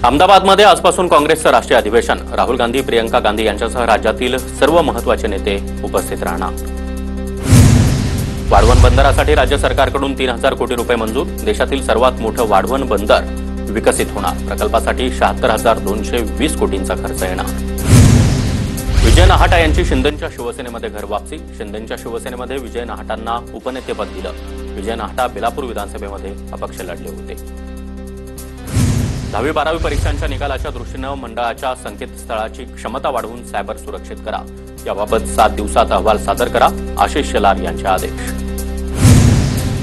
अहमदाबादमध्ये आजपासून काँग्रेसचं राष्ट्रीय अधिवेशन। राहुल गांधी, प्रियंका गांधी यांच्यासह राज्यातील सर्व महत्त्वाचे नेते उपस्थित राहणार। वाढवण बंदरासाठी राज्य सरकारकडून 3000 कोटी रुपये मंजूर। देशातील सर्वात मोठं वाढवण बंदर विकसित होणार। प्रकल्पासाठी 76,220 कोटींचा खर्च येणार। विजय नाहटा यांची शिंदेंच्या शिवसेनेमध्ये घर वापसी। शिंदेंच्या शिवसेनेमध्ये विजय नाहटांना उपनेतेपद दिलं। विजय नाहटा बेलापूर विधानसभेमध्ये अपक्ष लढले होते। 10वी-12वी परीक्षांच्या निकालाच्या दृष्टीनं मंडळाच्या संकेतस्थळाची क्षमता वाढवून सायबर सुरक्षित करा। याबाबत 7 दिवसात अहवाल सादर करा, आशिष शेलार यांचे आदेश।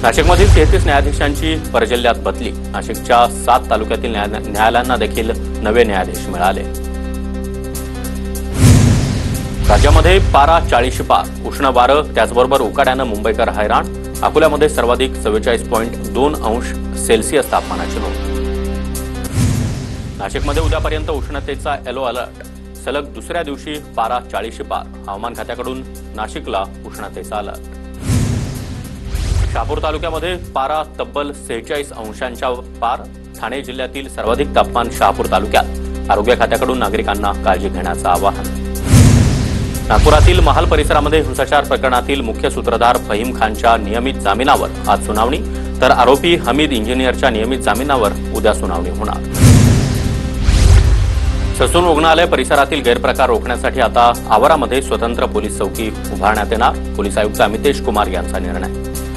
नाशिकमधील 33 न्यायाधीशांची परजिल्ह्यात बदली। नाशिकच्या 7 तालुक्यातील न्यायालयांना देखील नवे न्यायाधीश मिळाले। राज्यामध्ये पारा 40 पार। उष्ण वारं त्याचबरोबर उकाड्यानं मुंबईकर हैराण। अकोल्यामध्ये सर्वाधिक 44.2 अंश सेल्सिअस तापमानाची नोंद। नाशिकमध्ये उद्यापर्यंत उष्णतेचा येलो अलर्ट। सलग दुसऱ्या दिवशी पारा 40 पार। हवामान खात्याकडून नाशिकला उष्णतेचा अलर्ट। शहापूर तालुक्यामध्ये पारा तब्बल 46 अंशांच्या पार। ठाणे जिल्ह्यातील सर्वाधिक तापमान शहापूर तालुक्यात। आरोग्य खात्याकडून नागरिकांना काळजी घेण्याचं आवाहन। नागपुरातील महाल परिसरामध्ये हिंसाचार प्रकरणातील मुख्य सूत्रधार फहीम खानच्या नियमित जामिनावर आज सुनावणी, तर आरोपी हमीद इंजिनियरच्या नियमित जामिनावर उद्या सुनावणी होणार। ससून रुग्णालय परिसरातील गैरप्रकार रोखण्यासाठी आता आवारामध्ये स्वतंत्र पोलीस चौकी उभारण्यात येणार। पोलीस आयुक्त अमितेश कुमार यांचा निर्णय।